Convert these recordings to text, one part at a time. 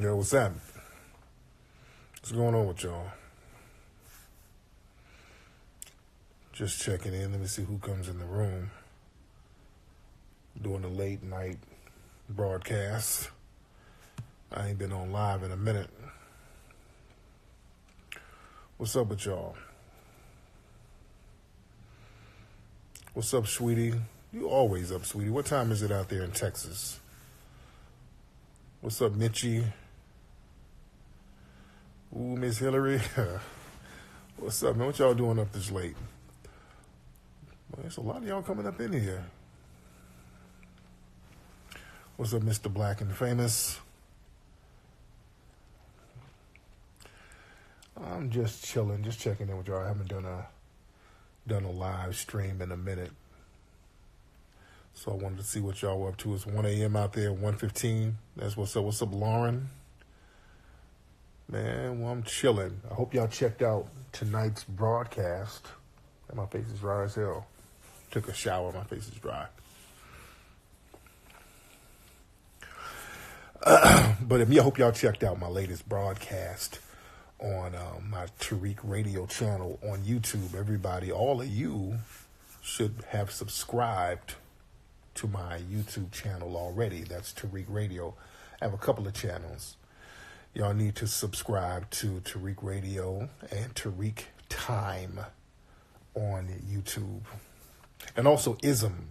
Yo, what's happening? What's going on with y'all? Just checking in. Let me see who comes in the room. Doing a late night broadcast. I ain't been on live in a minute. What's up with y'all? What's up, sweetie? You always up, sweetie. What time is it out there in Texas? What's up, Mitchie? Ooh, Miss Hillary. What's up, man? What y'all doing up this late? Well, there's a lot of y'all coming up in here. What's up, Mr. Black and Famous? I'm just chilling, just checking in with y'all. I haven't done a live stream in a minute. So I wanted to see what y'all were up to. It's 1 a.m. out there, 1:15. That's what's up. What's up, Lauren? Man, well, I'm chilling. I hope y'all checked out tonight's broadcast. And my face is dry as hell. Took a shower, my face is dry. But I hope y'all checked out my latest broadcast on my Tariq Radio channel on YouTube. Everybody, all of you should have subscribed to my YouTube channel already. That's Tariq Radio. I have a couple of channels. Y'all need to subscribe to Tariq Radio and Tariq Time on YouTube. And also Ism.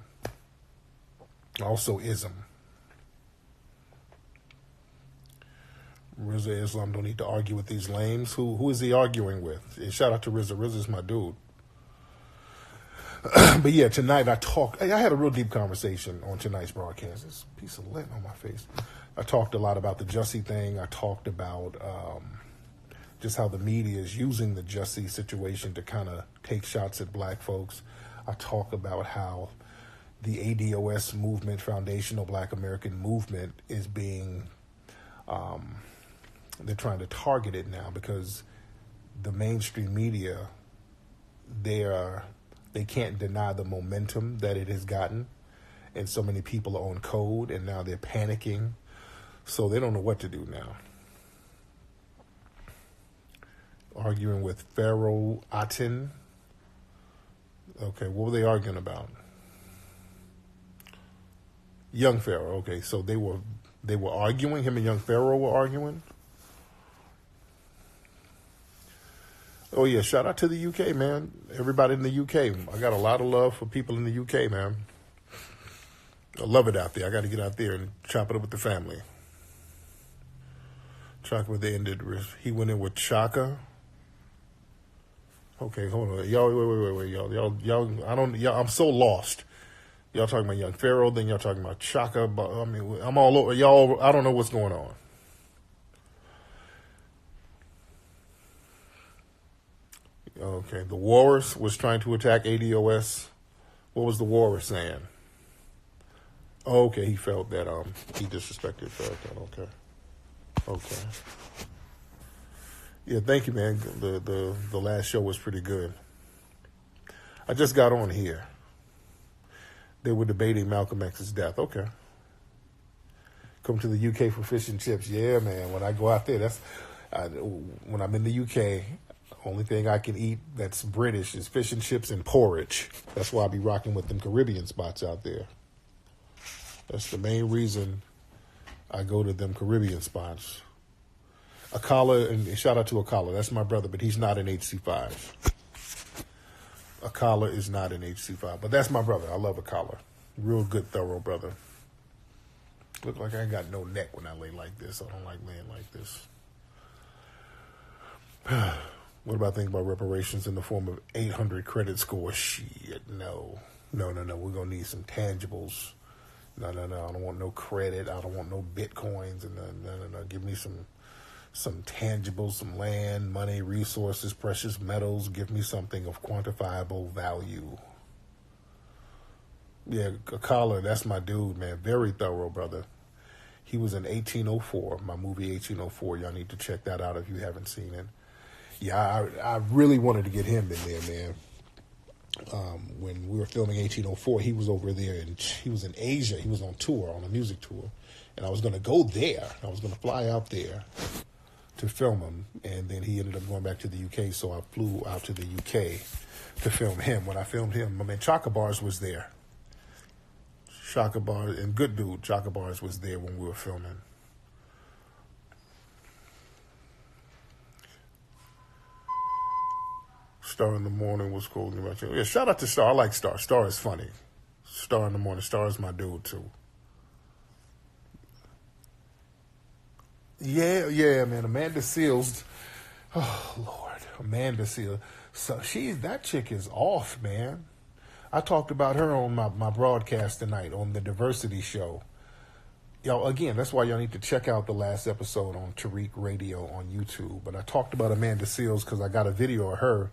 Rizza Islam don't need to argue with these lames. Who is he arguing with? Shout out to Rizza. Rizza's my dude. But yeah, tonight I had a real deep conversation on tonight's broadcast. This piece of lint on my face. I talked a lot about the Jussie thing. I talked about just how the media is using the Jussie situation to kind of take shots at black folks. I talk about how the ADOS movement, Foundational Black American Movement, is being, they're trying to target it now because the mainstream media, they can't deny the momentum that it has gotten. And so many people are on code, and now they're panicking. So they don't know what to do now. Arguing with Pharaoh Aten. Okay, what were they arguing about? Young Pharaoh. Okay, so they were arguing. Him and Young Pharaoh were arguing. Oh yeah, shout out to the UK, man. Everybody in the UK. I got a lot of love for people in the UK, man. I love it out there. I got to get out there and chop it up with the family. Chaka, they ended. He went in with Chaka. Okay, hold on, y'all. Wait, y'all. I'm so lost. Y'all talking about Young Pharaoh, then y'all talking about Chaka. But I mean, I'm all over. Y'all, I don't know what's going on. Okay, the Walrus was trying to attack ADOS. What was the Walrus saying? Oh, okay, he felt that he disrespected that. Okay. Yeah, thank you, man. The last show was pretty good. I just got on here. They were debating Malcolm X's death. Okay. Come to the UK for fish and chips. Yeah, man. When I go out there, when I'm in the UK, only thing I can eat that's British is fish and chips and porridge. That's why I be rocking with them Caribbean spots out there. That's the main reason I go to them Caribbean spots. Akala, and shout out to Akala. That's my brother, but he's not an HC5. Akala is not an HC5, but that's my brother. I love Akala. Real good, thorough brother. Look like I ain't got no neck when I lay like this. I don't like laying like this. What about thinking about reparations in the form of 800 credit score? Shit, no. We're going to need some tangibles. No. I don't want no credit. I don't want no Bitcoins. And no. Give me some tangibles, some land, money, resources, precious metals. Give me something of quantifiable value. Yeah, Akala, that's my dude, man. Very thorough, brother. He was in 1804, my movie 1804. Y'all need to check that out if you haven't seen it. Yeah, I really wanted to get him in there, man. When we were filming 1804, he was over there, and he was in Asia. He was on tour, on a music tour, and I was going to go there. I was going to fly out there to film him, and then he ended up going back to the UK, so I flew out to the UK to film him. When I filmed him, my man Chaka Bars was there. Chaka Bars, and good dude, Chaka Bars was there when we were filming. Star in the Morning was cool. Yeah, shout out to Star. I like Star. Star is funny. Star in the Morning. Star is my dude, too. Yeah, man. Amanda Seals. Oh, Lord. Amanda Seals. So that chick is off, man. I talked about her on my broadcast tonight on the Diversity Show. Y'all, again, that's why y'all need to check out the last episode on Tariq Radio on YouTube. But I talked about Amanda Seals because I got a video of her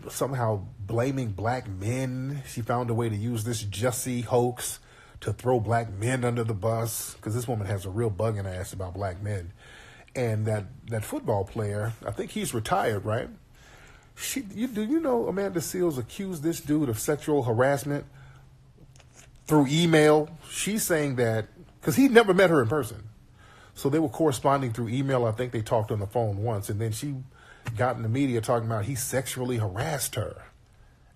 somehow blaming black men. She found a way to use this Jussie hoax to throw black men under the bus, because this woman has a real bug in her ass about black men. And that football player, I think he's retired, right? You know Amanda Seals accused this dude of sexual harassment through email. She's saying that, because he never met her in person. So they were corresponding through email. I think they talked on the phone once, and then she got in the media talking about he sexually harassed her.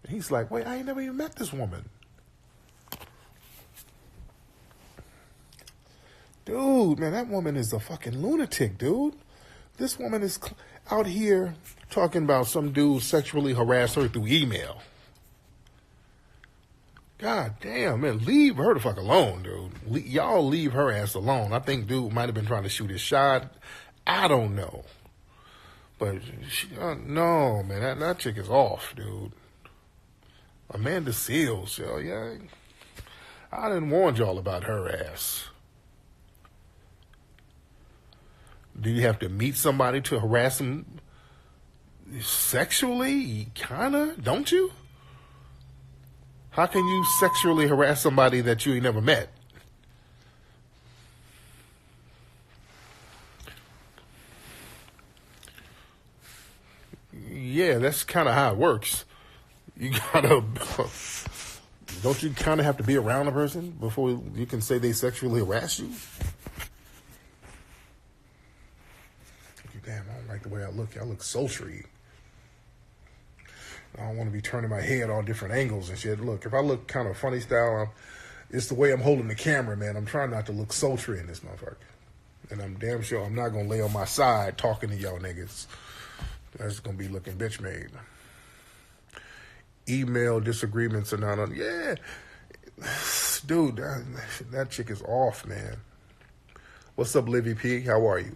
And he's like, wait, I ain't never even met this woman. Dude, man, that woman is a fucking lunatic, dude. This woman is out here talking about some dude sexually harassed her through email. God damn, man, leave her the fuck alone, dude. Y'all leave her ass alone. I think dude might have been trying to shoot his shot. I don't know. But, no, man, that chick is off, dude. Amanda Seals, yo, yeah. I didn't warn y'all about her ass. Do you have to meet somebody to harass them sexually? Kinda, don't you? How can you sexually harass somebody that you ain't never met? Yeah, that's kind of how it works. You gotta, don't you kind of have to be around a person before you can say they sexually harass you? Damn, I don't like the way I look. I look sultry. I don't want to be turning my head all different angles and shit. Look, if I look kind of funny style, it's the way I'm holding the camera, man. I'm trying not to look sultry in this motherfucker. And I'm damn sure I'm not going to lay on my side talking to y'all niggas. That's going to be looking bitch made. Email disagreements are not on. Yeah. Dude, that chick is off, man. What's up, Livy P? How are you?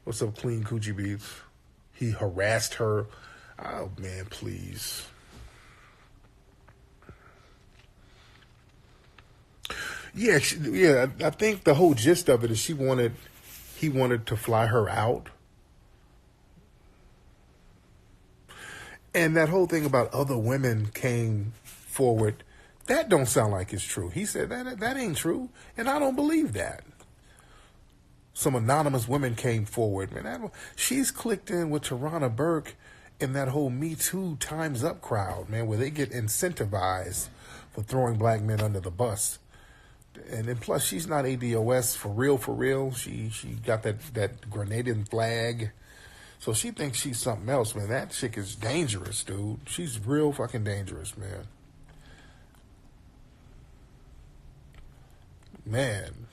What's up, Clean Coochie Beats? He harassed her. Oh, man, please. Yeah, I think the whole gist of it is he wanted to fly her out. And that whole thing about other women came forward, that don't sound like it's true. He said that ain't true, and I don't believe that. Some anonymous women came forward. Man, she's clicked in with Tarana Burke in that whole Me Too Time's Up crowd, man, where they get incentivized for throwing black men under the bus. And then plus, she's not ADOS for real. She got that Grenadian flag. So she thinks she's something else, man. That chick is dangerous, dude. She's real fucking dangerous, man. Man.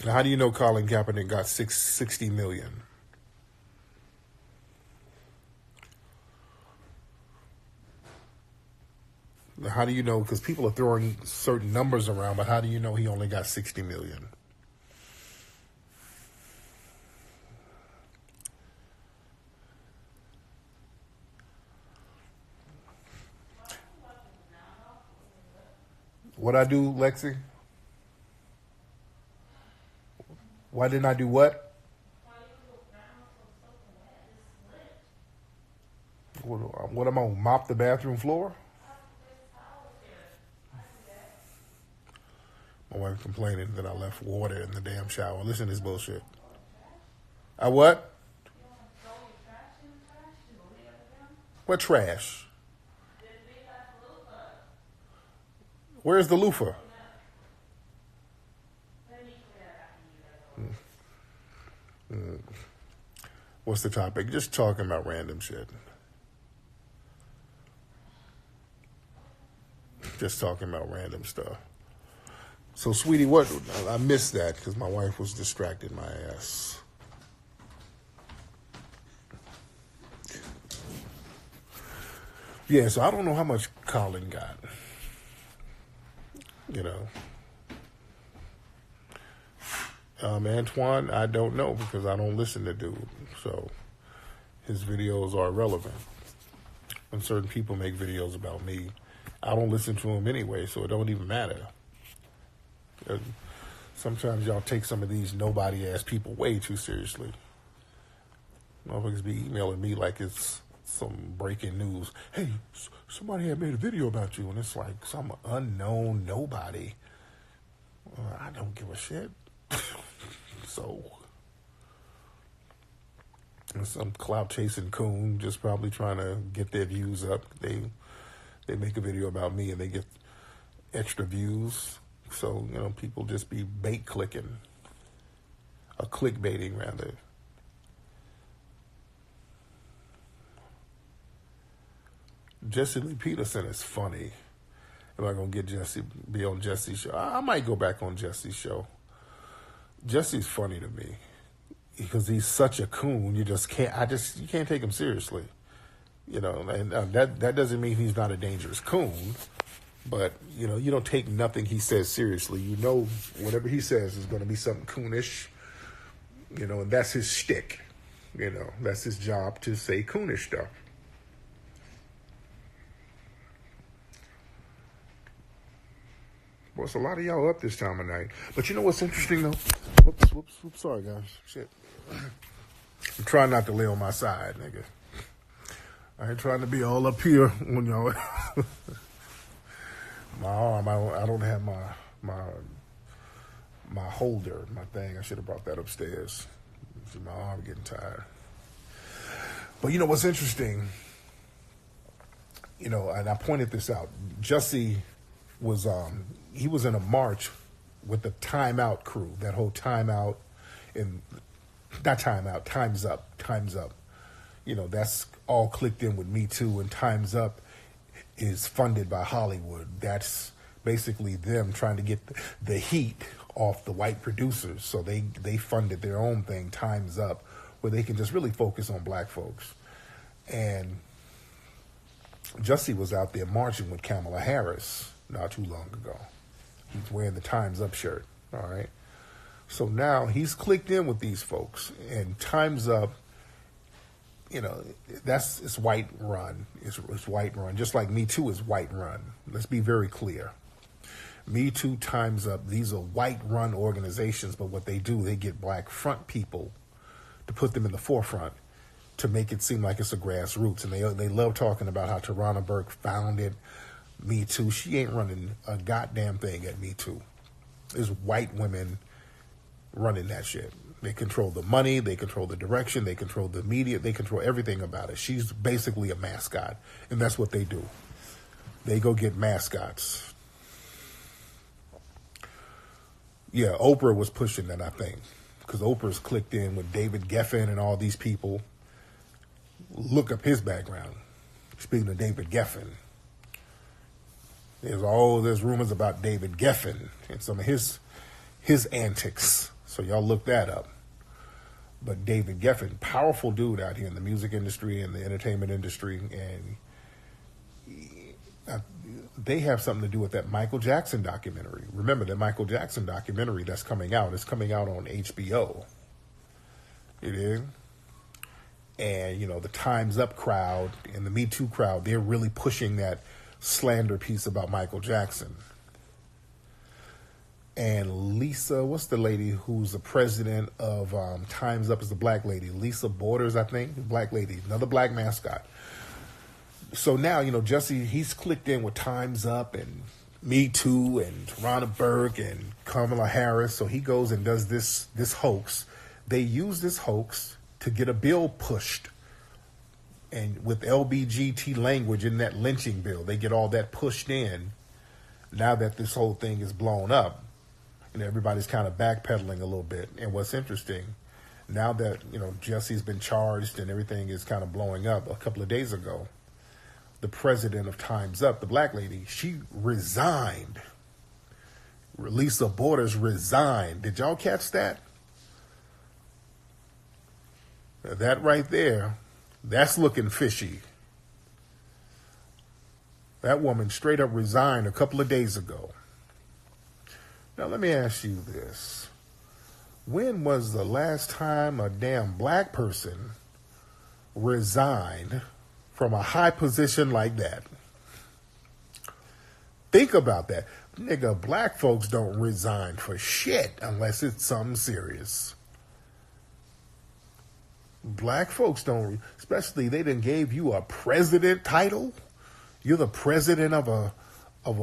Now, how do you know Colin Kaepernick got $60 million? Now, how do you know? Because people are throwing certain numbers around, but how do you know he only got $60 million? What I do, Lexi? Why didn't I do what? What am I gonna mop the bathroom floor? My wife complaining that I left water in the damn shower. Listen to this bullshit. I what? What trash? Where's the loofah? What's the topic? Just talking about random shit. Just talking about random stuff. So, sweetie, what? I missed that because my wife was distracting my ass. Yeah, so I don't know how much Colin got. You know. Antoine, I don't know because I don't listen to dude. So his videos are irrelevant. When certain people make videos about me, I don't listen to them anyway, so it don't even matter. Sometimes y'all take some of these nobody-ass people way too seriously. Motherfuckers be emailing me like it's some breaking news. Hey, somebody had made a video about you, and it's like some unknown nobody. I don't give a shit. So, some clout chasing coon just probably trying to get their views up. They make a video about me and they get extra views. So, you know, people just be bait clicking, or clickbaiting rather. Jesse Lee Peterson is funny. Am I gonna be on Jesse's show? I might go back on Jesse's show. Jesse's funny to me because he's such a coon. You can't take him seriously. You know, and that doesn't mean he's not a dangerous coon, but you know, you don't take nothing he says seriously. You know, whatever he says is going to be something coonish. You know, and that's his shtick. You know, that's his job to say coonish stuff. Well, it's a lot of y'all up this time of night. But you know what's interesting, though? Whoops, sorry, guys. Shit. I'm trying not to lay on my side, nigga. I ain't trying to be all up here when y'all... my arm, I don't have my holder, my thing. I should have brought that upstairs. My arm getting tired. But you know what's interesting? You know, and I pointed this out. Jesse was... he was in a march with the Time Out crew, that whole Time Out, and not Time Out, Time's Up. You know, that's all clicked in with Me Too, and Time's Up is funded by Hollywood. That's basically them trying to get the heat off the white producers. So they funded their own thing, Time's Up, where they can just really focus on black folks. And Jussie was out there marching with Kamala Harris not too long ago. He's wearing the Time's Up shirt, all right? So now he's clicked in with these folks, and Time's Up, you know, it's white run. It's white run, just like Me Too is white run. Let's be very clear. Me Too, Time's Up, these are white run organizations, but what they do, they get black front people to put them in the forefront to make it seem like it's a grassroots. And they love talking about how Tarana Burke founded Me Too. She ain't running a goddamn thing at Me Too. There's white women running that shit. They control the money, they control the direction, they control the media, they control everything about it. She's basically a mascot, and that's what they do. They go get mascots. Yeah, Oprah was pushing that, I think, because Oprah's clicked in with David Geffen and all these people. Look up his background. Speaking of David Geffen, there's rumors about David Geffen and some of his antics. So y'all look that up. But David Geffen, powerful dude out here in the music industry and the entertainment industry, and they have something to do with that Michael Jackson documentary. Remember that Michael Jackson documentary that's coming out? It's coming out on HBO. It is. And, you know, the Time's Up crowd and the Me Too crowd, they're really pushing that slander piece about Michael Jackson. and Lisa, what's the lady who's the president of Time's Up is the black lady, Lisa Borders, I think, black lady, another black mascot. So now, Jussie, he's clicked in with Time's Up and Me Too and Tarana Burke and Kamala Harris. So he goes and does this hoax. They use this hoax to get a bill pushed. And with LBGT language in that lynching bill, they get all that pushed in now that this whole thing is blown up. And everybody's kind of backpedaling a little bit. And what's interesting, now that, Jussie's been charged and everything is kind of blowing up, a couple of days ago, the president of Time's Up, the black lady, she resigned. Lisa Borders resigned. Did y'all catch that? That right there, that's looking fishy. That woman straight up resigned a couple of days ago. Now, let me ask you this. When was the last time a damn black person resigned from a high position like that? Think about that. Nigga, black folks don't resign for shit unless it's something serious. Black folks don't, especially they done gave you a president title. You're the president of a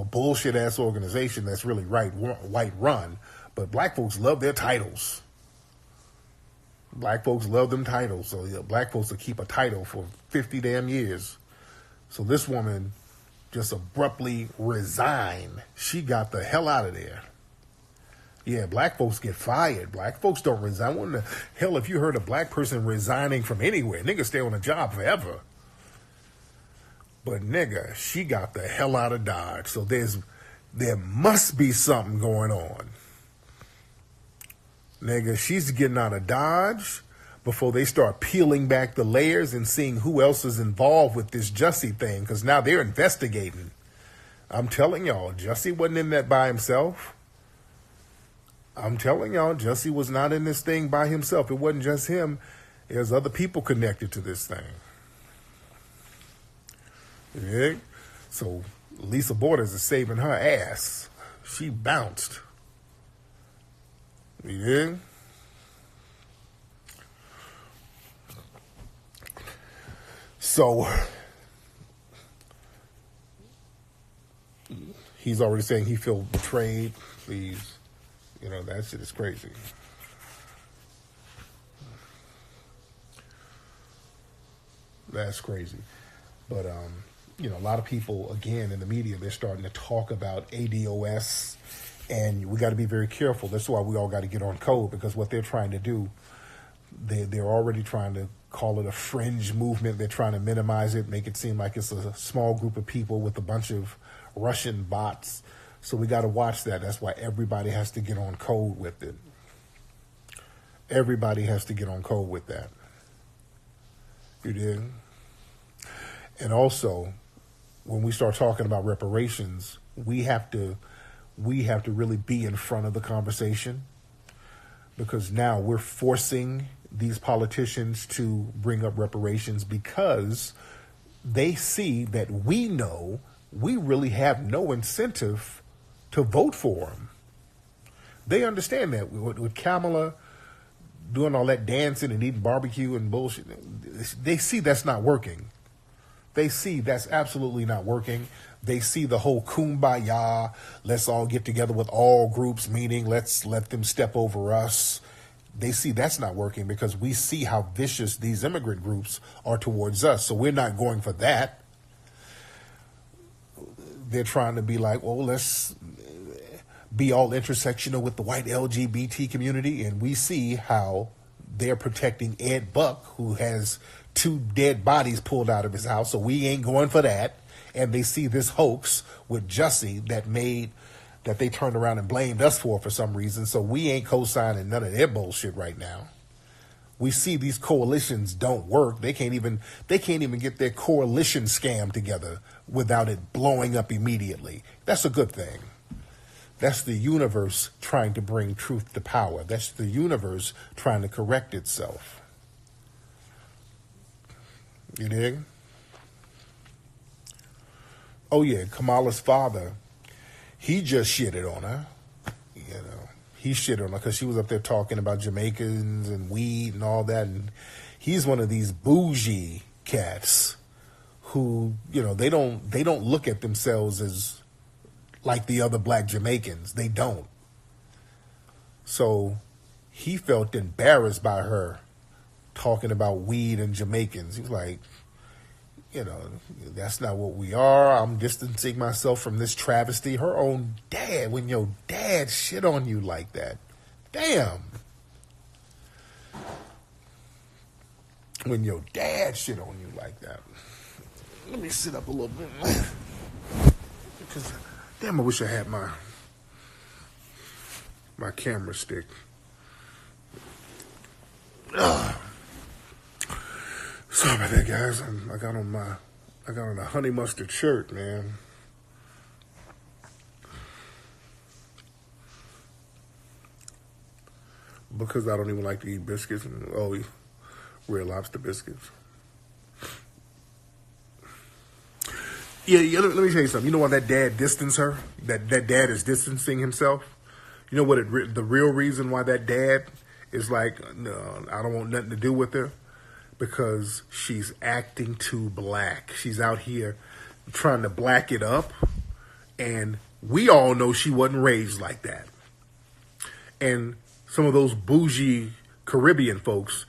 bullshit ass organization that's really white run, but black folks love their titles. Black folks love them titles, so black folks will keep a title for 50 damn years. So this woman just abruptly resigned. She got the hell out of there. Yeah, black folks get fired. Black folks don't resign. What in the hell if you heard a black person resigning from anywhere? Niggas stay on a job forever. But nigga, she got the hell out of Dodge. So there must be something going on. Nigga, she's getting out of Dodge before they start peeling back the layers and seeing who else is involved with this Jussie thing, because now they're investigating. I'm telling y'all, Jussie wasn't in that by himself. I'm telling y'all, Jussie was not in this thing by himself. It wasn't just him. There's other people connected to this thing. Yeah. So Lisa Borders is saving her ass. She bounced. Yeah. So he's already saying he feels betrayed. Please, that shit is crazy. That's crazy. But a lot of people, again, in the media, they're starting to talk about ADOS, and we got to be very careful. That's why we all got to get on code, because what they're trying to do, they're already trying to call it a fringe movement. They're trying to minimize it, make it seem like it's a small group of people with a bunch of Russian bots. So we got to watch that. That's why everybody has to get on code with it. Everybody has to get on code with that. You did? And also, when we start talking about reparations, we have to really be in front of the conversation, because now we're forcing these politicians to bring up reparations because they see that we know we really have no incentive to vote for them. They understand that with Kamala doing all that dancing and eating barbecue and bullshit, they see that's not working. They see that's absolutely not working. They see the whole kumbaya, let's all get together with all groups, meaning let's let them step over us. They see that's not working because we see how vicious these immigrant groups are towards us. So we're not going for that. They're trying to be like, well, let's be all intersectional with the white LGBT community. And we see how they're protecting Ed Buck, who has 2 dead bodies pulled out of his house. So we ain't going for that. And they see this hoax with Jussie that they turned around and blamed us for some reason. So we ain't co-signing none of their bullshit right now. We see these coalitions don't work. They can't even get their coalition scam together without it blowing up immediately. That's a good thing. That's the universe trying to bring truth to power. That's the universe trying to correct itself. You dig? Oh yeah, Kamala's father, he just shitted on her. he shit on her because she was up there talking about Jamaicans and weed and all that. And he's one of these bougie cats who, you know, they don't look at themselves as like the other black Jamaicans. They don't. So he felt embarrassed by her talking about weed and Jamaicans. He was like, you know, that's not what we are. I'm distancing myself from this travesty. Her own dad, when your dad shit on you like that. Damn. When your dad shit on you like that. Let me sit up a little bit. Because, damn, I wish I had my camera stick. Sorry about that, guys. I got on a honey mustard shirt, man. Because I don't even like to eat biscuits. Red Lobster biscuits. Yeah. Let me tell you something. You know why that dad distanced her? That dad is distancing himself. You know what? The real reason why that dad is like, no, I don't want nothing to do with her. Because she's acting too black. She's out here trying to black it up. And we all know she wasn't raised like that. And some of those bougie Caribbean folks,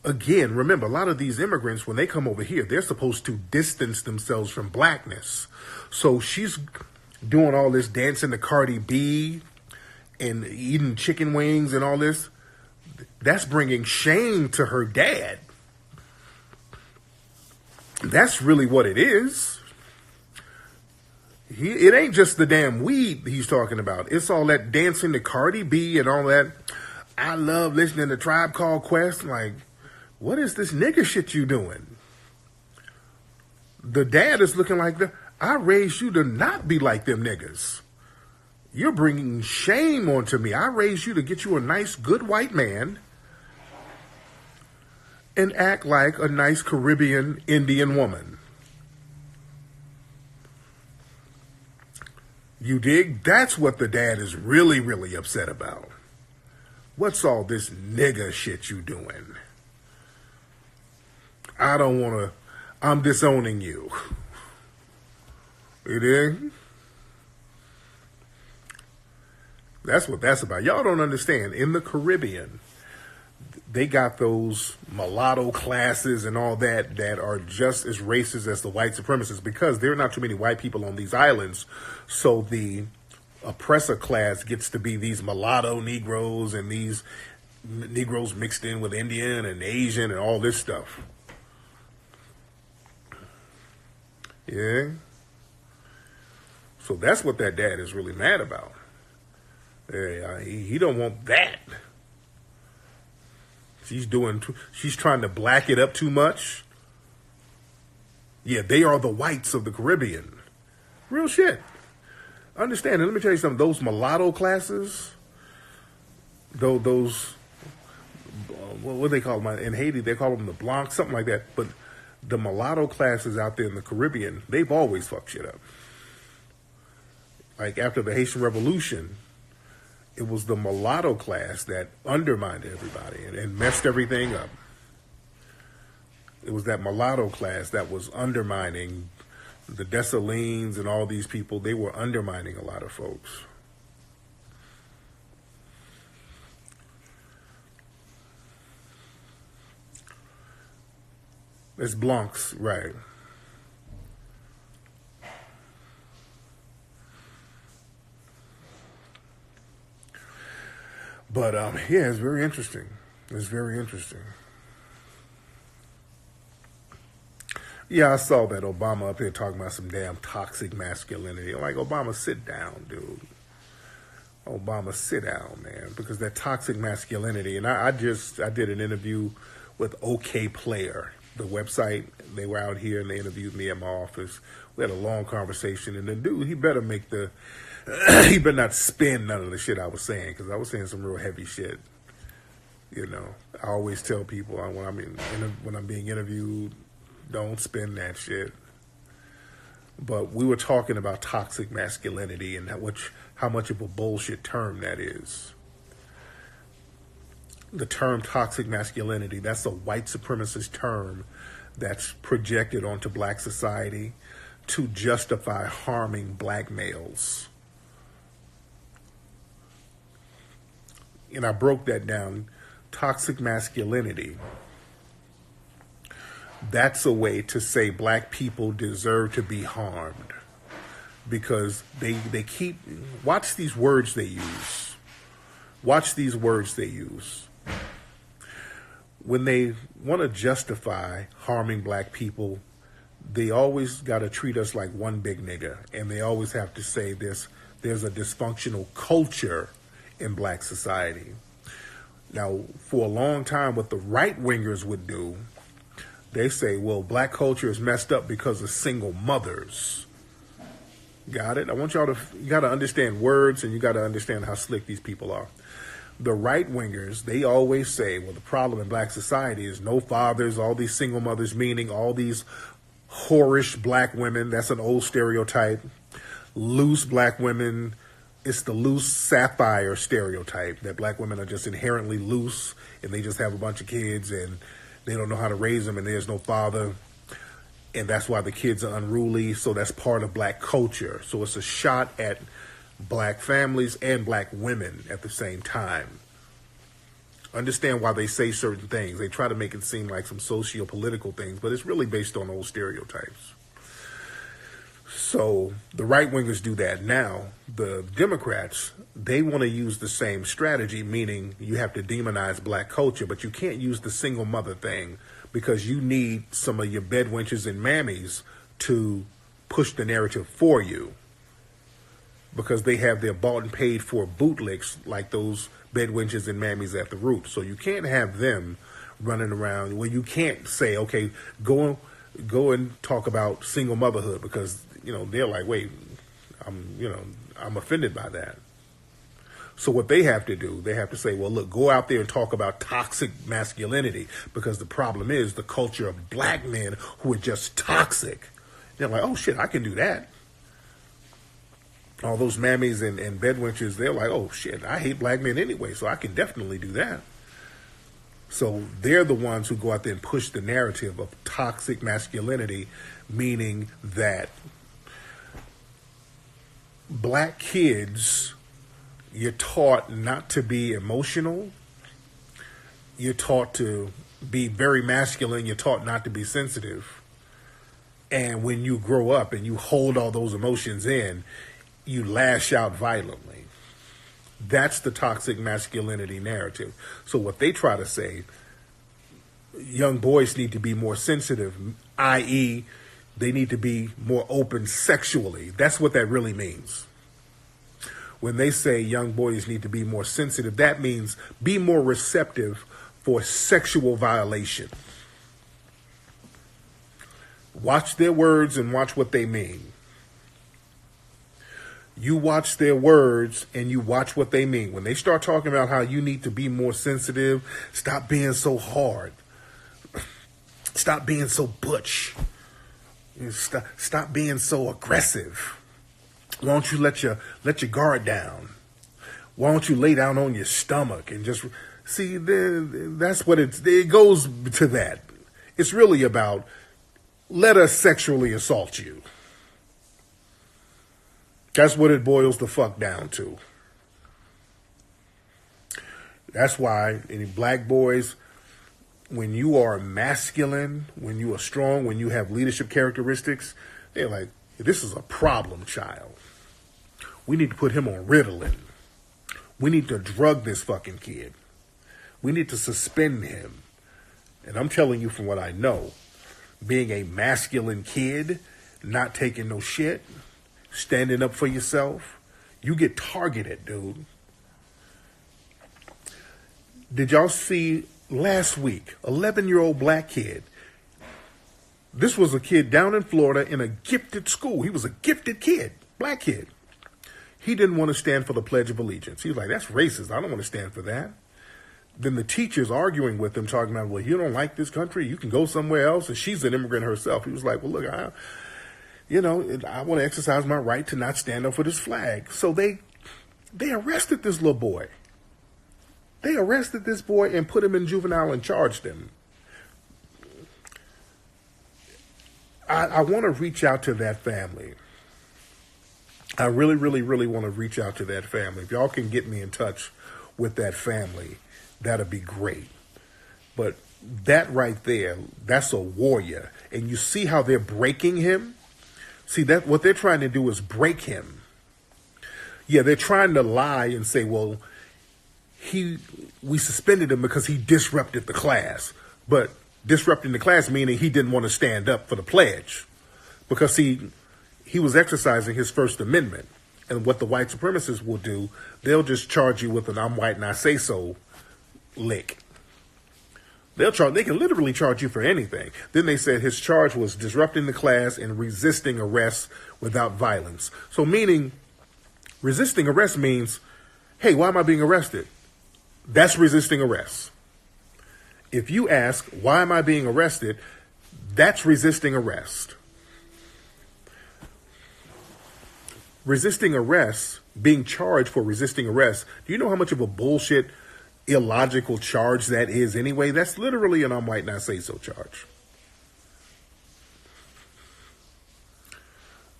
again, remember, a lot of these immigrants, when they come over here, they're supposed to distance themselves from blackness. So she's doing all this dancing to Cardi B and eating chicken wings and all this. That's bringing shame to her dad. That's really what it is. It ain't just the damn weed he's talking about. It's all that dancing to Cardi B and all that. I love listening to Tribe Called Quest. Like, what is this nigga shit you doing? The dad is looking like I raised you to not be like them niggas. You're bringing shame onto me. I raised you to get you a nice, good white man and act like a nice Caribbean Indian woman. You dig? That's what the dad is really, really upset about. What's all this nigga shit you doing? I don't want to, I'm disowning you. You dig? That's what that's about. Y'all don't understand. In the Caribbean, they got those mulatto classes and all that are just as racist as the white supremacists because there are not too many white people on these islands. So the oppressor class gets to be these mulatto Negroes and these Negroes mixed in with Indian and Asian and all this stuff. Yeah. So that's what that dad is really mad about. He don't want that. She's trying to black it up too much. Yeah, they are the whites of the Caribbean. Real shit. Understand, and let me tell you something. Those mulatto classes, those what do they call them? In Haiti, they call them the Blancs, something like that. But the mulatto classes out there in the Caribbean, they've always fucked shit up. Like after the Haitian Revolution, it was the mulatto class that undermined everybody and messed everything up. It was that mulatto class that was undermining the Dessalines and all these people. They were undermining a lot of folks. It's Blancs, right. But, yeah, it's very interesting. It's very interesting. Yeah, I saw that Obama up here talking about some damn toxic masculinity. I'm like, Obama, sit down, dude. Obama, sit down, man. Because that toxic masculinity, and I did an interview with OK Player, the website. They were out here and they interviewed me at my office. We had a long conversation, and the dude, he better he better not spin none of the shit I was saying, because I was saying some real heavy shit. You know, I always tell people when I'm being interviewed, don't spin that shit. But we were talking about toxic masculinity and how much of a bullshit term that is. The term toxic masculinity, that's a white supremacist term that's projected onto black society to justify harming black males. And I broke that down. Toxic masculinity, that's a way to say black people deserve to be harmed. Because they keep, watch these words they use. Watch these words they use. When they want to justify harming black people, they always got to treat us like one big nigga. And they always have to say there's a dysfunctional culture in black society. Now, for a long time, what the right-wingers would do, they say, well, black culture is messed up because of single mothers. Got it? I want you got to understand words, and you got to understand how slick these people are. The right-wingers, they always say, well, the problem in black society is no fathers, all these single mothers, meaning all these whorish black women. That's an old stereotype. Loose black women. It's the loose sapphire stereotype that black women are just inherently loose and they just have a bunch of kids and they don't know how to raise them and there's no father. And that's why the kids are unruly. So that's part of black culture. So it's a shot at black families and black women at the same time. Understand why they say certain things. They try to make it seem like some socio-political things, but it's really based on old stereotypes. So the right-wingers do that. Now, the Democrats, they want to use the same strategy, meaning you have to demonize black culture, but you can't use the single mother thing because you need some of your bedwenches and mammies to push the narrative for you because they have their bought and paid for bootlicks like those bedwenches and mammies at the root. So you can't have them running around where you can't say, okay, go and talk about single motherhood because, you know, they're like, wait, I'm offended by that. So what they have to do, they have to say, well, look, go out there and talk about toxic masculinity because the problem is the culture of black men who are just toxic. They're like, oh, shit, I can do that. All those mammies and bedwenches, they're like, oh, shit, I hate black men anyway, so I can definitely do that. So they're the ones who go out there and push the narrative of toxic masculinity, meaning that black kids, you're taught not to be emotional. You're taught to be very masculine. You're taught not to be sensitive. And when you grow up and you hold all those emotions in, you lash out violently. That's the toxic masculinity narrative. So what they try to say, young boys need to be more sensitive, i.e., they need to be more open sexually. That's what that really means. When they say young boys need to be more sensitive, that means be more receptive for sexual violation. Watch their words and watch what they mean. You watch their words and you watch what they mean. When they start talking about how you need to be more sensitive, stop being so hard. Stop being so butch. Stop being so aggressive. Why don't you let your guard down? Why don't you lay down on your stomach and just see? That's what it goes to. That it's really about let us sexually assault you. That's what it boils the fuck down to. That's why any black boys, when you are masculine, when you are strong, when you have leadership characteristics, they're like, this is a problem child. We need to put him on Ritalin. We need to drug this fucking kid. We need to suspend him. And I'm telling you from what I know, being a masculine kid, not taking no shit, standing up for yourself, you get targeted, dude. Did y'all see last week, 11-year-old black kid? This was a kid down in Florida in a gifted school. He was a gifted kid, black kid. He didn't want to stand for the Pledge of Allegiance. He was like, that's racist. I don't want to stand for that. Then the teacher's arguing with him, talking about, well, you don't like this country? You can go somewhere else. And she's an immigrant herself. He was like, well, look, I want to exercise my right to not stand up for this flag. So they arrested this little boy. They arrested this boy and put him in juvenile and charged him. I want to reach out to that family. I really, really, really want to reach out to that family. If y'all can get me in touch with that family, that'd be great. But that right there, that's a warrior. And you see how they're breaking him? See, that what they're trying to do is break him. Yeah, they're trying to lie and say, well, we suspended him because he disrupted the class. But disrupting the class meaning he didn't want to stand up for the pledge because he was exercising his First Amendment. And what the white supremacists will do, they'll just charge you with an I'm white and I say so lick. They can literally charge you for anything. Then they said his charge was disrupting the class and resisting arrest without violence. So meaning resisting arrest means, hey, why am I being arrested? That's resisting arrest. If you ask, why am I being arrested? That's resisting arrest. Resisting arrest, being charged for resisting arrest, do you know how much of a bullshit, illogical charge that is anyway? That's literally an I'm white and I say so charge.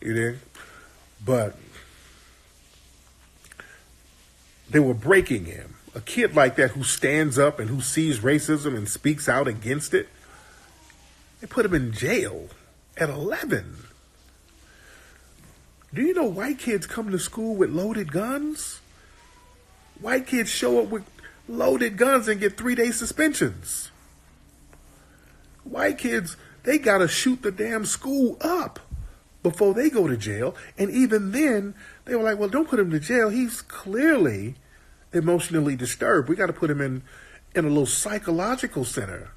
You dig? But they were breaking him. A kid like that who stands up and who sees racism and speaks out against it, they put him in jail at 11. Do you know white kids come to school with loaded guns? White kids show up with loaded guns and get 3-day suspensions. White kids, they gotta shoot the damn school up before they go to jail. And even then, they were like, well, don't put him to jail. He's clearly emotionally disturbed. We got to put him in a little psychological center.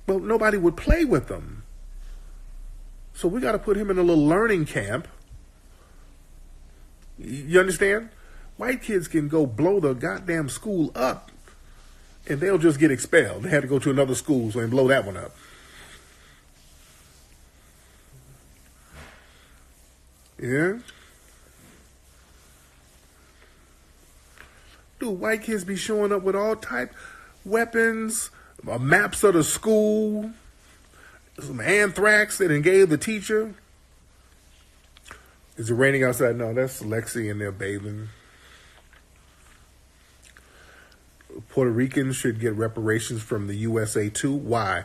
But nobody would play with him. So we got to put him in a little learning camp. You understand? White kids can go blow the goddamn school up and they'll just get expelled. They had to go to another school so they blow that one up. Yeah? Dude, white kids be showing up with all type weapons, maps of the school, some anthrax that they gave the teacher. Is it raining outside? No, that's Lexi in there bathing. Puerto Ricans should get reparations from the USA too. Why?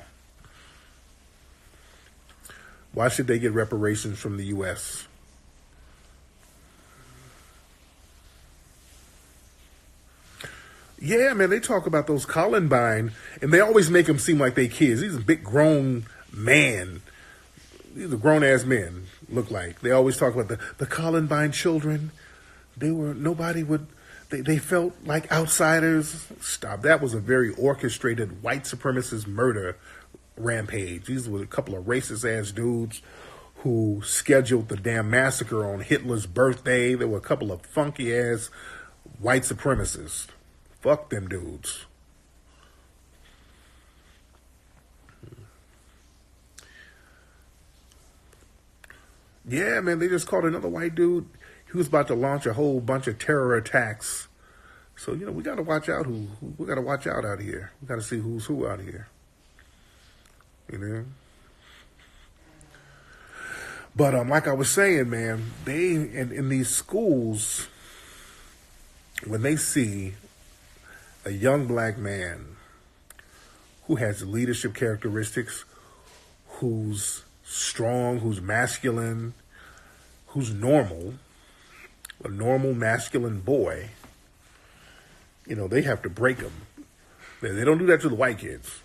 Why should they get reparations from the U.S.? Yeah, man, they talk about those Columbine, and they always make them seem like they kids. These are big grown men. These are grown-ass men, look like. They always talk about the Columbine children. They felt like outsiders. Stop. That was a very orchestrated white supremacist murder rampage. These were a couple of racist-ass dudes who scheduled the damn massacre on Hitler's birthday. There were a couple of funky-ass white supremacists. Fuck them dudes. Yeah, man, they just caught another white dude. He was about to launch a whole bunch of terror attacks. So, we got to watch out we got to watch out here. We got to see who's who out here. But like I was saying, man, they in these schools, when they see a young black man who has leadership characteristics, who's strong, who's masculine, who's normal, a normal masculine boy, they have to break him. They don't do that to the white kids,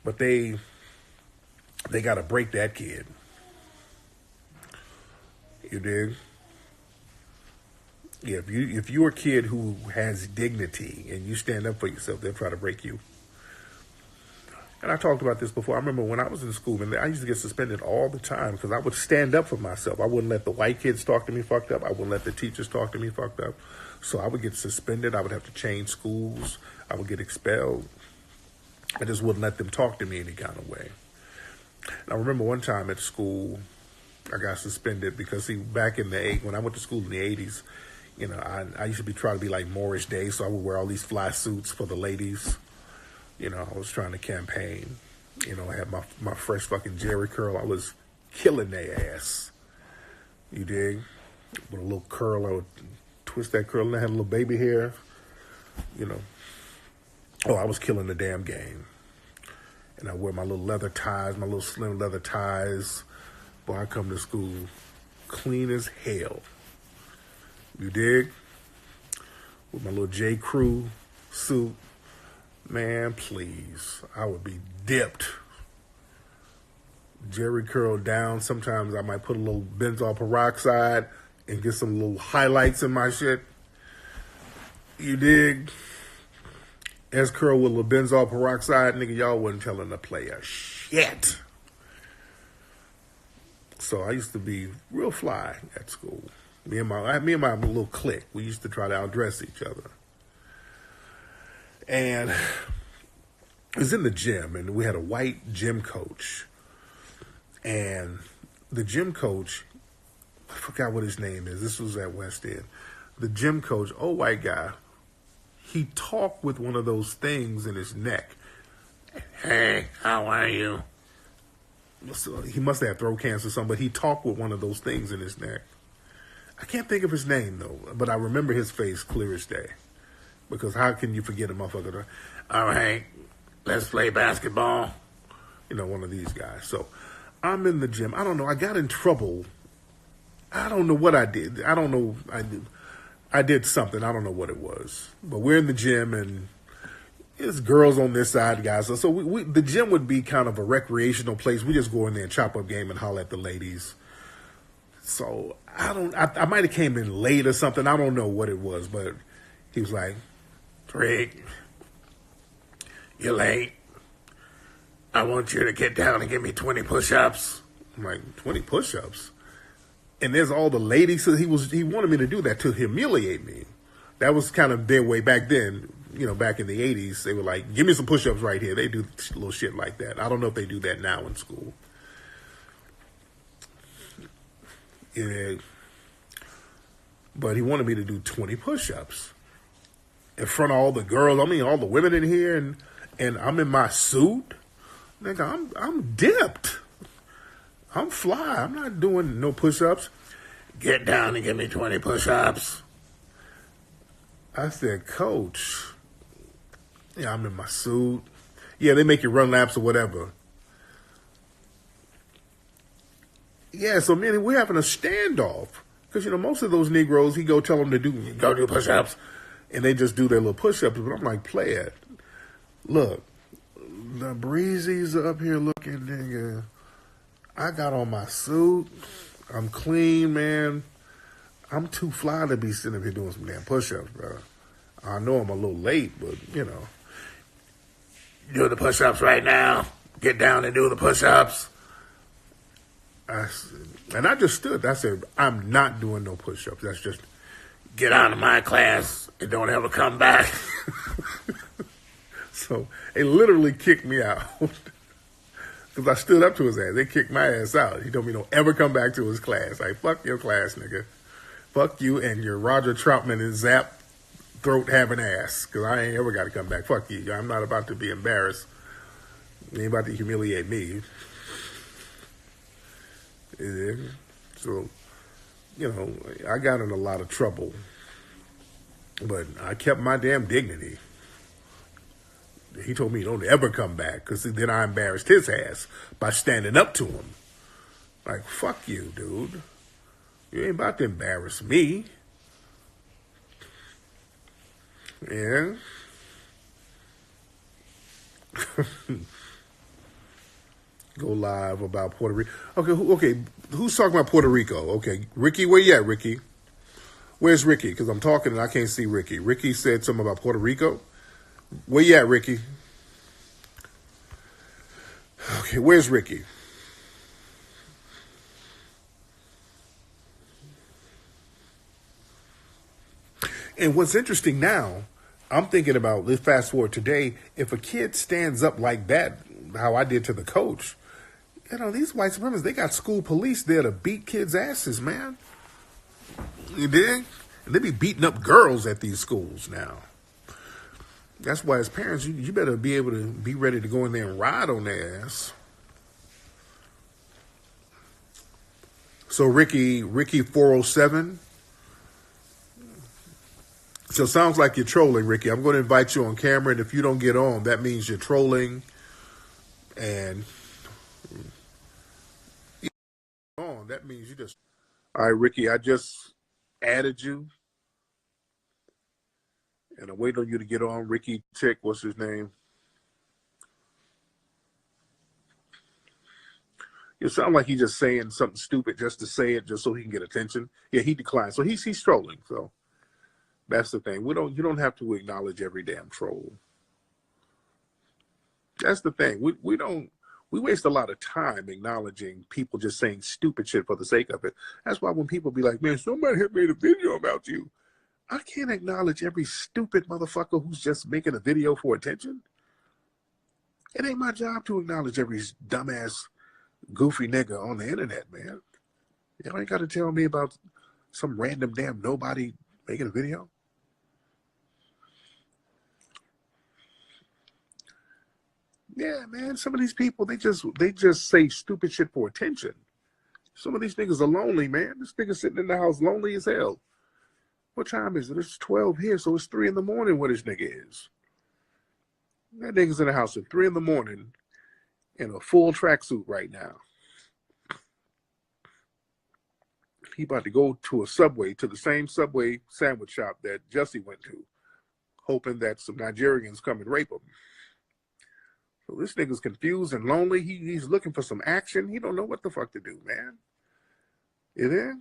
but they got to break that kid. You dig? Yeah, if you're a kid who has dignity and you stand up for yourself, they'll try to break you. And I talked about this before. I remember when I was in school, and I used to get suspended all the time because I would stand up for myself. I wouldn't let the white kids talk to me fucked up. I wouldn't let the teachers talk to me fucked up. So I would get suspended. I would have to change schools. I would get expelled. I just wouldn't let them talk to me any kind of way. And I remember one time at school, I got suspended because back in when I went to school in the '80s, I used to try to be like Morris Day, so I would wear all these fly suits for the ladies. I was trying to campaign. I had my fresh fucking Jerry curl. I was killing their ass. You dig? With a little curl, I would twist that curl, and I had a little baby hair. Oh, I was killing the damn game. And I wear my little leather ties, my little slim leather ties. Boy, I come to school clean as hell. You dig? With my little J. Crew suit. Man, please. I would be dipped. Jerry curl down. Sometimes I might put a little benzoyl peroxide and get some little highlights in my shit. You dig? S curl with a little benzoyl peroxide, nigga, y'all wasn't telling the player shit. So I used to be real fly at school. Me and my little clique, we used to try to outdress each other. And it was in the gym, and we had a white gym coach. And the gym coach, I forgot what his name is. This was at West End. The gym coach, old white guy, he talked with one of those things in his neck. Hey, how are you? So he must have throat cancer or something, but he talked with one of those things in his neck. I can't think of his name, though, but I remember his face clear as day. Because how can you forget a motherfucker? All right, let's play basketball. One of these guys. So I'm in the gym. I don't know. I got in trouble. I don't know what I did. I don't know. I did something. I don't know what it was. But we're in the gym, and there's girls on this side, guys. So the gym would be kind of a recreational place. We just go in there and chop up game and holler at the ladies. So I might have came in late or something. I don't know what it was, but he was like, Tariq, you're late. I want you to get down and give me 20 push-ups. I'm like, 20 push-ups? And there's all the ladies. So he wanted me to do that to humiliate me. That was kind of their way back then. Back in the 80s, they were like, give me some push-ups right here. They do little shit like that. I don't know if they do that now in school. Yeah. But he wanted me to do 20 push-ups in front of all the girls. I mean, all the women in here, and I'm in my suit. Nigga, I'm dipped. I'm fly. I'm not doing no push-ups. Get down and give me 20 push-ups. I said, Coach, yeah, I'm in my suit. Yeah, they make you run laps or whatever. Yeah, so man, we're having a standoff. Because, most of those Negroes, he go tell them to go do push-ups. And they just do their little push-ups. But I'm like, play it. Look, the breezies are up here looking, nigga. I got on my suit. I'm clean, man. I'm too fly to be sitting up here doing some damn push-ups, bro. I know I'm a little late, but, Do the push-ups right now. Get down and do the push-ups. And I just stood. I said, I'm not doing no push-ups. That's just, get out of my class and don't ever come back. So they literally kicked me out. Because I stood up to his ass. They kicked my ass out. He told me don't ever come back to his class. Like, fuck your class, nigga. Fuck you and your Roger Troutman and Zap throat having ass. Because I ain't ever got to come back. Fuck you. I'm not about to be embarrassed. You ain't about to humiliate me. Yeah. So, I got in a lot of trouble. But I kept my damn dignity. He told me don't ever come back because then I embarrassed his ass by standing up to him. Like, fuck you, dude. You ain't about to embarrass me. Yeah. Go live about Puerto Rico. Okay, who's talking about Puerto Rico? Okay, Ricky, where you at, Ricky? Where's Ricky? Because I'm talking and I can't see Ricky. Ricky said something about Puerto Rico. Where you at, Ricky? Okay, where's Ricky? And what's interesting now, I'm thinking about, let's fast forward today, if a kid stands up like that, how I did to the coach, these white supremacists, they got school police there to beat kids' asses, man. You dig? And they be beating up girls at these schools now. That's why as parents, you better be able to be ready to go in there and ride on their ass. So Ricky 407. So it sounds like you're trolling, Ricky. I'm going to invite you on camera, and if you don't get on, that means you're trolling. And that means you just. All right, Ricky, I just added you, and I'm waiting on you to get on. Ricky Tick, what's his name? It sounds like he's just saying something stupid just to say it, just so he can get attention. Yeah, he declined, so he's trolling. So that's the thing. You don't have to acknowledge every damn troll. That's the thing. We waste a lot of time acknowledging people just saying stupid shit for the sake of it. That's why when people be like, man, somebody had made a video about you. I can't acknowledge every stupid motherfucker who's just making a video for attention. It ain't my job to acknowledge every dumbass, goofy nigga on the internet, man. Y'all ain't got to tell me about some random damn nobody making a video. Yeah, man, some of these people, they just say stupid shit for attention. Some of these niggas are lonely, man. This nigga sitting in the house lonely as hell. What time is it? It's 12 here, so it's 3 in the morning where this nigga is. That nigga's in the house at 3 in the morning in a full tracksuit right now. He about to go to a Subway, to the same Subway sandwich shop that Jesse went to, hoping that some Nigerians come and rape him. So this nigga's confused and lonely. He's looking for some action. He don't know what the fuck to do, man. You there?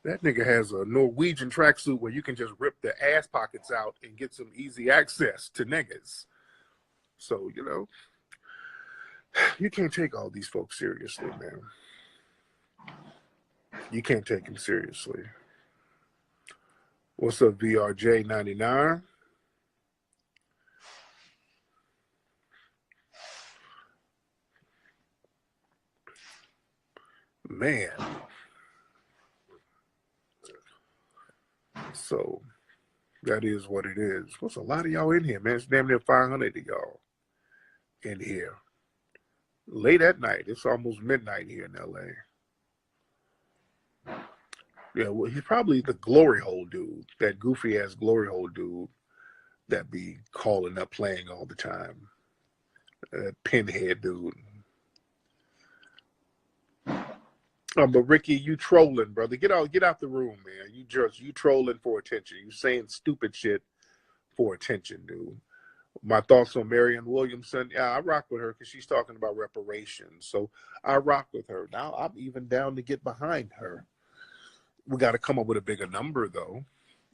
That nigga has a Norwegian tracksuit where you can just rip the ass pockets out and get some easy access to niggas. So, you can't take all these folks seriously, man. You can't take them seriously. What's up, VRJ99? Man. So, that is what it is. What's a lot of y'all in here, man? It's damn near 500 of y'all in here. Late at night. It's almost midnight here in LA. Yeah, well, he's probably the glory hole dude, that goofy ass glory hole dude that be calling up playing all the time. Pinhead dude. But Ricky, you trolling, brother. Get out the room, man. You trolling for attention. You saying stupid shit for attention, dude. My thoughts on Marianne Williamson. Yeah, I rock with her because she's talking about reparations. So I rock with her. Now I'm even down to get behind her. We got to come up with a bigger number, though,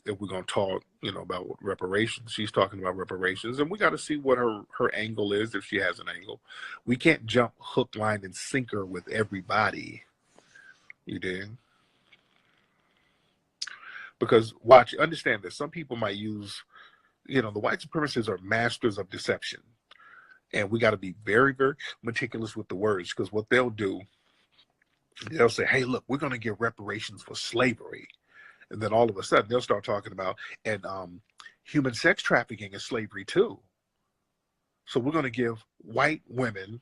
if we're going to talk, about reparations. She's talking about reparations, and we got to see what her angle is, if she has an angle. We can't jump hook, line, and sinker with everybody. You did? Because understand this. Some people might use, the white supremacists are masters of deception. And we got to be very, very meticulous with the words, because what they'll do, they'll say, hey, look, we're going to give reparations for slavery. And then all of a sudden they'll start talking about, and human sex trafficking is slavery too. So we're going to give white women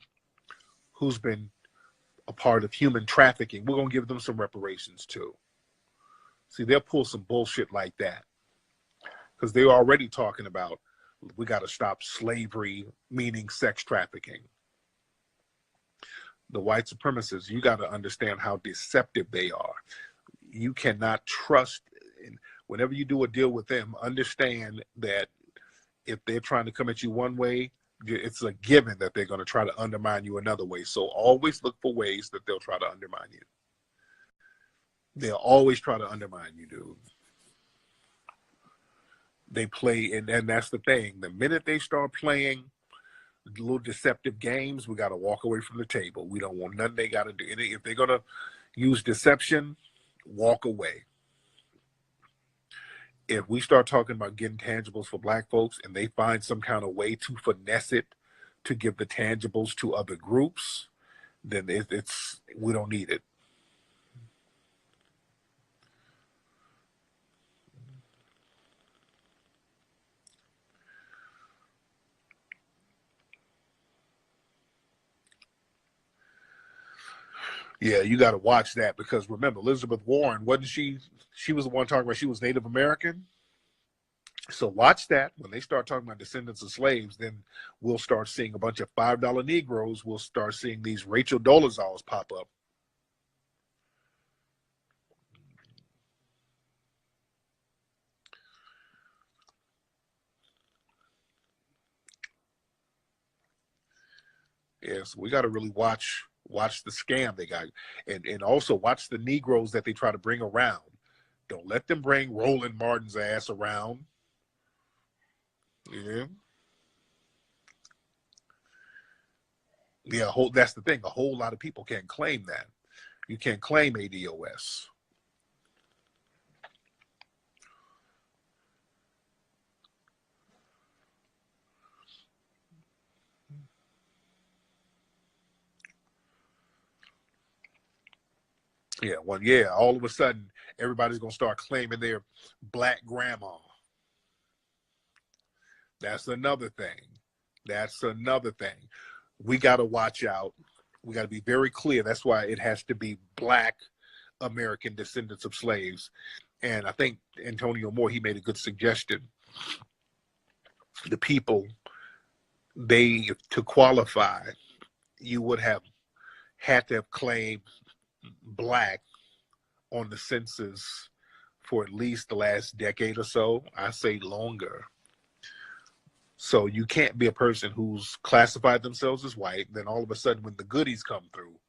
who's been a part of human trafficking, we're going to give them some reparations too. See, they'll pull some bullshit like that because they're already talking about, we got to stop slavery, meaning sex trafficking. The white supremacists, you got to understand how deceptive they are. You cannot trust, and whenever you do a deal with them, understand that if they're trying to come at you one way, it's a given that they're going to try to undermine you another way. So always look for ways that they'll try to undermine you. They'll always try to undermine you, dude. They play, and that's the thing. The minute they start playing little deceptive games, we got to walk away from the table. We don't want nothing they got to do. If they're going to use deception, walk away. If we start talking about getting tangibles for black folks and they find some kind of way to finesse it to give the tangibles to other groups, then it's we don't need it. Yeah, you got to watch that because remember, Elizabeth Warren, wasn't she? She was the one talking about she was Native American. So watch that. When they start talking about descendants of slaves, then we'll start seeing a bunch of $5 Negroes. We'll start seeing these Rachel Dolezals pop up. Yes, we got to really watch the scam they got, and also watch the Negroes that they try to bring around. Don't let them bring Roland Martin's ass around. Yeah, yeah. That's the thing. A whole lot of people can't claim that. You can't claim ADOS. Yeah, all of a sudden everybody's gonna start claiming their black grandma. That's another thing. That's another thing. We gotta watch out. We gotta be very clear. That's why it has to be black American descendants of slaves. And I think Antonio Moore, he made a good suggestion. The people, to qualify, you would have had to have claimed black on the census for at least the last decade or so. I say longer. So you can't be a person who's classified themselves as white, then all of a sudden when the goodies come through,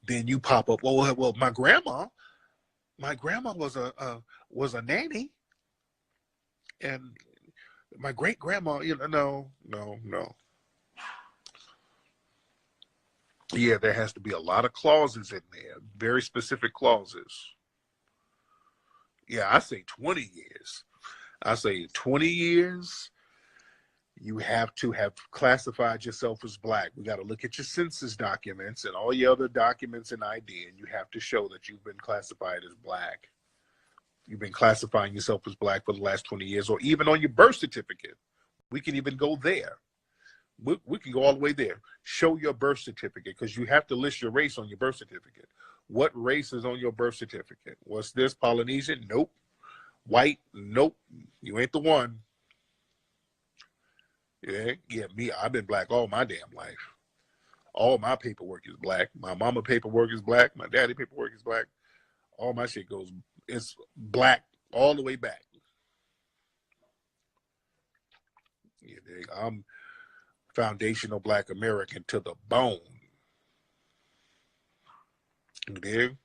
then you pop up, well, my grandma was a nanny, and my great grandma, no. Yeah, there has to be a lot of clauses in there, very specific clauses. Yeah, I say 20 years. I say 20 years. You have to have classified yourself as black. We got to look at your census documents and all your other documents and ID, and you have to show that you've been classified as black. You've been classifying yourself as black for the last 20 years, or even on your birth certificate. We can even go there. We can go all the way there. Show your birth certificate because you have to list your race on your birth certificate. What race is on your birth certificate? What's this? Polynesian? Nope. White? Nope. You ain't the one. Yeah, me. I've been black all my damn life. All my paperwork is black. My mama paperwork is black. My daddy paperwork is black. All my shit goes, it's black all the way back. Yeah, I'm foundational black American to the bone. You dig?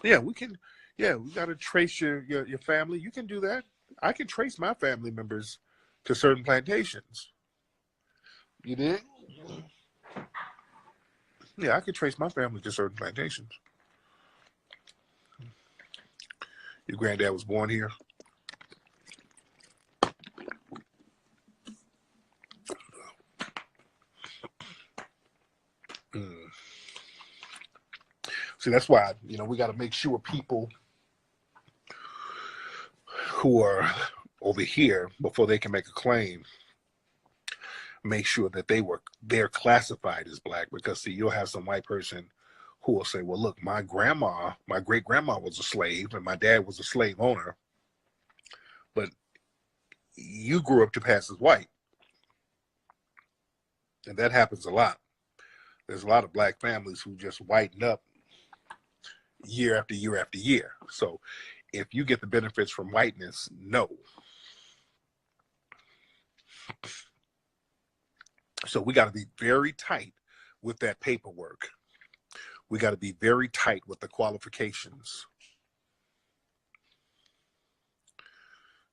Yeah, we can. Yeah, we got to trace your family. You can do that. I can trace my family members to certain plantations. You did? Yeah, I can trace my family to certain plantations. Your granddad was born here. Mm. See, that's why we got to make sure people who are over here before they can make a claim make sure that they're classified as black, because see, you'll have some white person who will say, well, look, my great grandma was a slave and my dad was a slave owner, but you grew up to pass as white. And that happens a lot. There's a lot of black families who just whiten up year after year after year. So if you get the benefits from whiteness, no. So we got to be very tight with that paperwork. We got to be very tight with the qualifications.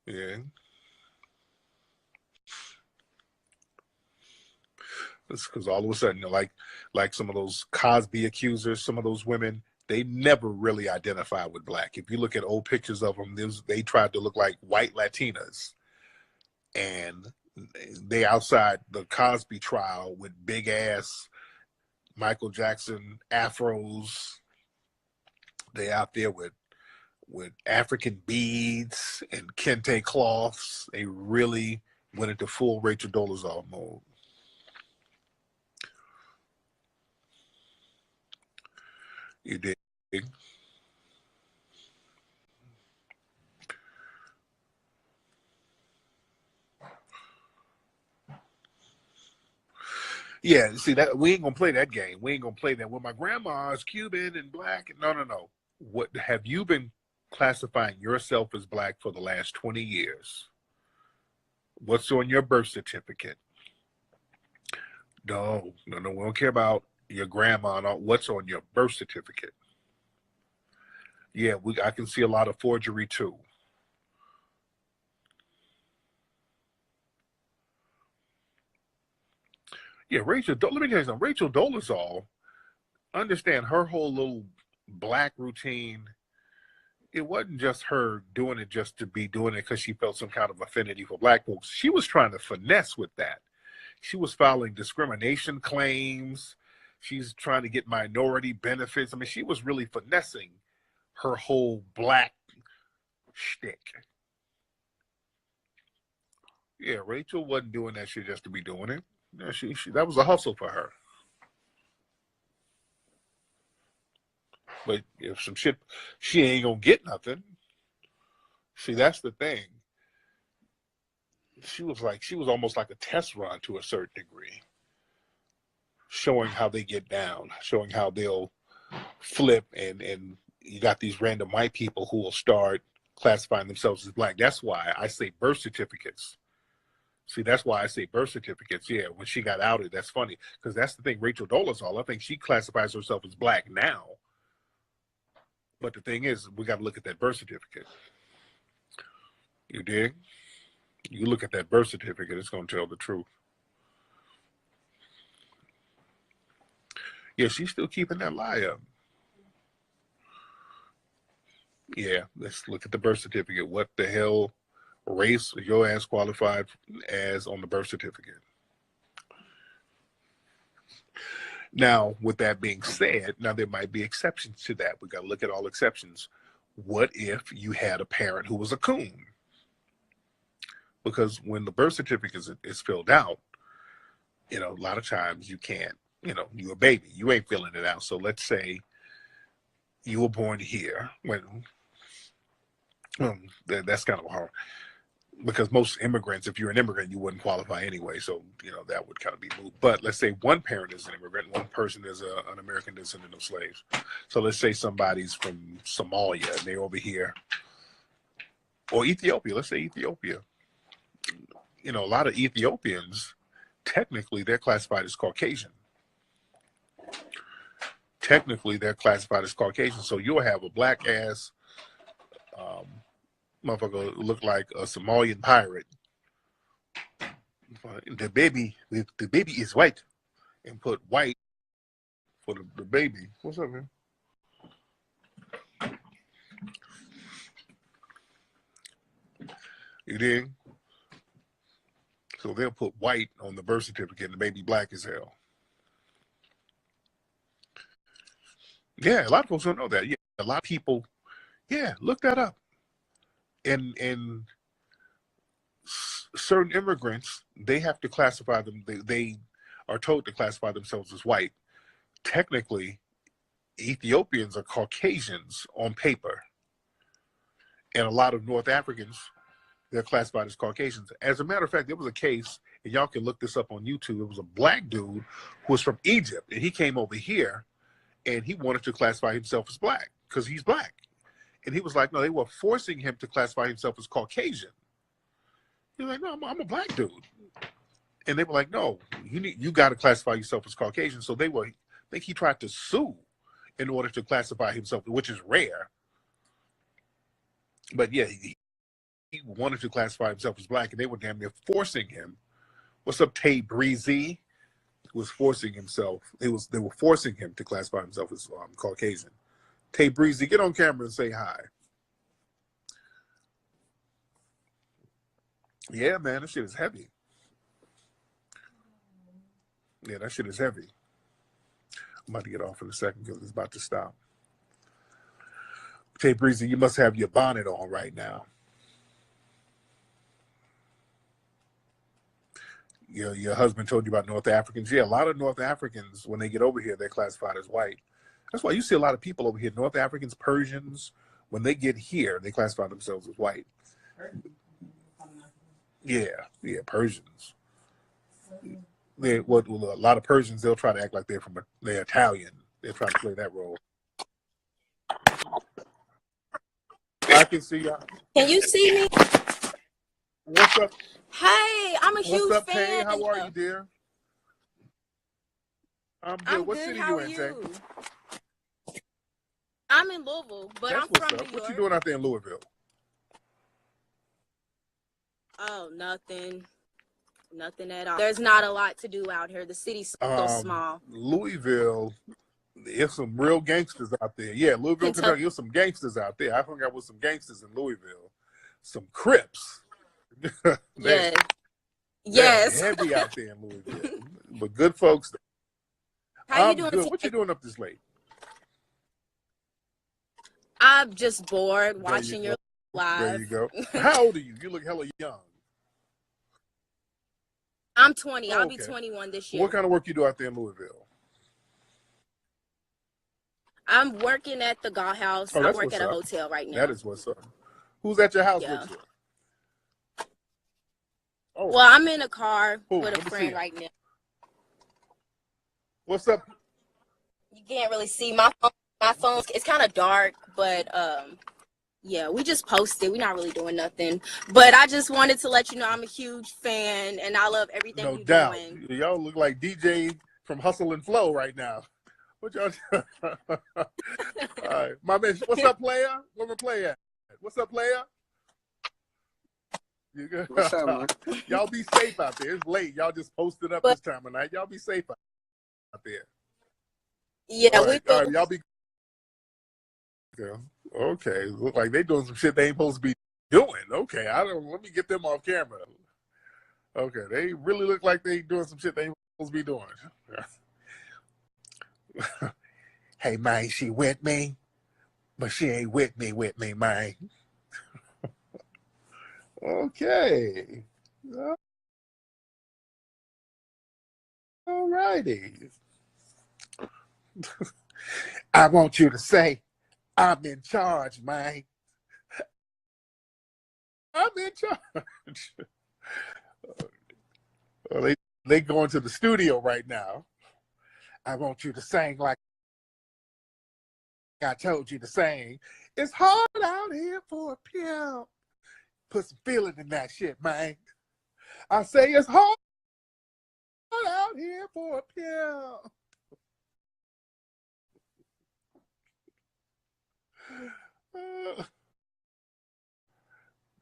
Yeah. It's because all of a sudden, like some of those Cosby accusers, some of those women, they never really identify with black. If you look at old pictures of them, they tried to look like white Latinas, and they outside the Cosby trial with big ass Michael Jackson afros. They out there with African beads and kente cloths. They really went into full Rachel Dolezal mode. You dig? Yeah, see that we ain't gonna play that game. We ain't gonna play that. Well, my grandma is Cuban and black. No, no, no. What have you been classifying yourself as black for the last 20 years? What's on your birth certificate? No, no, no. We don't care about your grandma and all. What's on your birth certificate? Yeah, I can see a lot of forgery too. Yeah, Rachel. Let me tell you something. Rachel Dolezal, understand her whole little black routine. It wasn't just her doing it just to be doing it because she felt some kind of affinity for black folks. She was trying to finesse with that. She was filing discrimination claims. She's trying to get minority benefits. I mean, she was really finessing her whole black shtick. Yeah, Rachel wasn't doing that shit just to be doing it. Yeah, she that was a hustle for her. But if some shit, she ain't gonna get nothing. See, that's the thing. She was almost like a test run to a certain degree, showing how they get down, showing how they'll flip, and you got these random white people who will start classifying themselves as black. That's why I say birth certificates. See, that's why I say birth certificates. Yeah, when she got outed, that's funny because that's the thing. Rachel Dolezal, I think she classifies herself as black now, but the thing is, we got to look at that birth certificate. You dig? You look at that birth certificate; it's going to tell the truth. Yeah, she's still keeping that lie up. Yeah, let's look at the birth certificate. What the hell race is your ass qualified as on the birth certificate? Now, with that being said, now there might be exceptions to that. We got to look at all exceptions. What if you had a parent who was a coon? Because when the birth certificate is filled out, a lot of times you can't, you're a baby, you ain't filling it out. So let's say you were born here. When that's kind of hard because most immigrants, if you're an immigrant, you wouldn't qualify anyway. So that would kind of be moved. But let's say one parent is an immigrant, one person is an American descendant of slaves. So let's say somebody's from Somalia and they're over here, or Ethiopia. Let's say Ethiopia. A lot of Ethiopians, technically, they're classified as Caucasian. Technically, they're classified as Caucasian. So you'll have a black ass motherfucker look like a Somalian pirate. The baby is white, and put white for the baby. What's up, man? You dig? So they'll put white on the birth certificate, and the baby black as hell. Yeah, a lot of folks don't know that. Yeah, a lot of people. Yeah, look that up. And certain immigrants, they have to classify them. They are told to classify themselves as white. Technically, Ethiopians are Caucasians on paper, and a lot of North Africans, they're classified as Caucasians. As a matter of fact, there was a case, and y'all can look this up on YouTube. It was a black dude who was from Egypt, and he came over here, and he wanted to classify himself as black because he's black. And he was like, no, they were forcing him to classify himself as Caucasian. He's like, no, I'm a black dude. And they were like, no, you got to classify yourself as Caucasian. So I think he tried to sue in order to classify himself, which is rare. But yeah, he wanted to classify himself as black, and they were damn near forcing him. What's up, Tay Breezy? was forcing himself. They were forcing him to classify himself as Caucasian. Tay Breezy, get on camera and say hi. Yeah, man, that shit is heavy. Yeah, that shit is heavy. I'm about to get off in a second because it's about to stop. Tay Breezy, you must have your bonnet on right now. Your husband told you about North Africans. Yeah, a lot of North Africans, when they get over here, they're classified as white. That's why you see a lot of people over here, North Africans, Persians, when they get here, they classify themselves as white. Yeah, Persians. A lot of Persians, they'll try to act like they're Italian. They'll try to play that role. I can see y'all. Can you see me? What's up? Hey, I'm a huge What's up, fan. Tay? How are you, dear? I'm good. I'm What good. city How you are in, you? Tay? I'm in Louisville, but That's I'm what's from up. New York. What you doing out there in Louisville? Oh, nothing. Nothing at all. There's not a lot to do out here. The city's so small. Louisville, there's some real gangsters out there. Yeah, Louisville, Kentucky, there's some gangsters out there. I hung out with some gangsters in Louisville. Some Crips. Yes. Yes. Heavy out there in Louisville. But good folks. How you doing? Good. What you doing up this late? I'm just bored watching your live. There you go. How old are you? You look hella young. I'm 20. I'll be 21 this year. What kind of work you do out there in Louisville? I'm working at the Gall House. I work at a hotel right now. That is what's up. Who's at your house with you? Oh. Well, I'm in a car with a friend right now. What's up? You can't really see my phone. It's kind of dark, but yeah, we just posted. We're not really doing nothing. But I just wanted to let you know I'm a huge fan and I love everything you're doing. No doubt. Y'all look like DJ from Hustle and Flow right now. What y'all doing? All right. My man, what's up, player? Where my player at? What's up, player? You good? What's up, man? Y'all be safe out there. It's late. Y'all just posted up this time of night. Y'all be safe out there. Yeah, all right, y'all be. Okay, look like they doing some shit they ain't supposed to be doing. Okay, let me get them off camera. Okay, they really look like they doing some shit they ain't supposed to be doing. Hey, man, she with me, but she ain't with me, man. Okay. All righty. I want you to say, I'm in charge, man. I'm in charge. Well, they going to the studio right now. I want you to sing like I told you to sing. It's hard out here for a pimp. Put some feeling in that shit, man. I say it's hard out here for a pimp.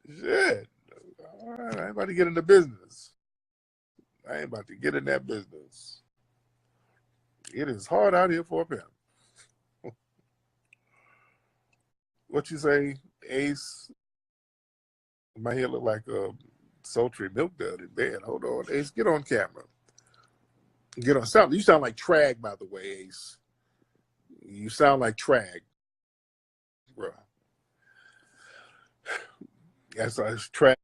Shit. All right, I ain't about to get into business. I ain't about to get in that business. It is hard out here for a pimp. What you say, Ace? My hair look like a sultry milk dud in bed. Hold on, Ace. Get on camera. Get on. You sound like Trag, by the way, Ace. You sound like Trag, bro. That's Trag.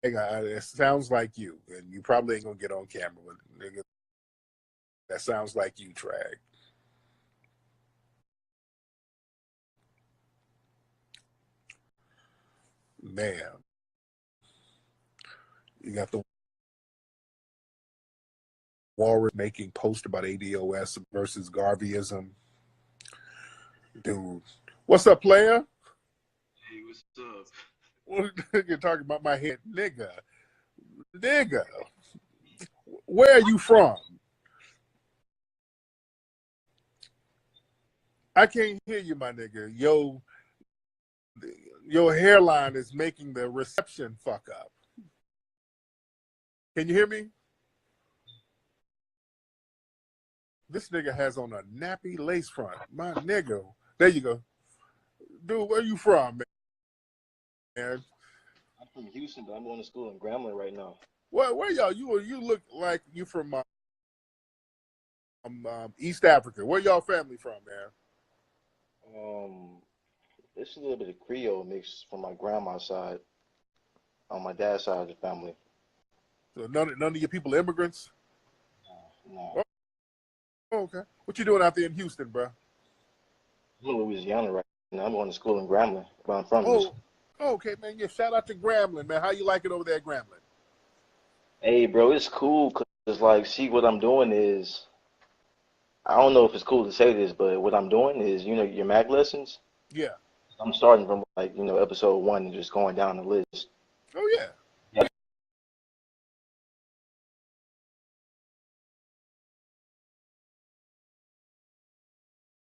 It sounds like you, and you probably ain't gonna get on camera with nigga. That sounds like you, Trag. Man, you got the Warren making post about ADOS versus Garveyism. Dude, what's up, player? Hey, what's up? You're talking about my head, nigga. Where are you from? I can't hear you, my nigga. Your hairline is making the reception fuck up. Can you hear me? This nigga has on a nappy lace front. My nigga. There you go. Dude, where you from, man? I'm from Houston, but I'm going to school in Grambling right now. Where y'all? You look like you from East Africa. Where y'all family from, man? It's a little bit of Creole mixed from my grandma's side, on my dad's side of the family. So none of your people immigrants? No, Oh, okay. What you doing out there in Houston, bro? I'm in Louisiana right now. I'm going to school in Grambling, where I'm from. Oh, okay, man. Yeah, shout out to Grambling, man. How you like it over there at Grambling? Hey, bro, it's cool because, like, see, what I'm doing is, I don't know if it's cool to say this, but what I'm doing is, your math lessons, Yeah. I'm starting from, like, episode 1 and just going down the list. Oh, yeah.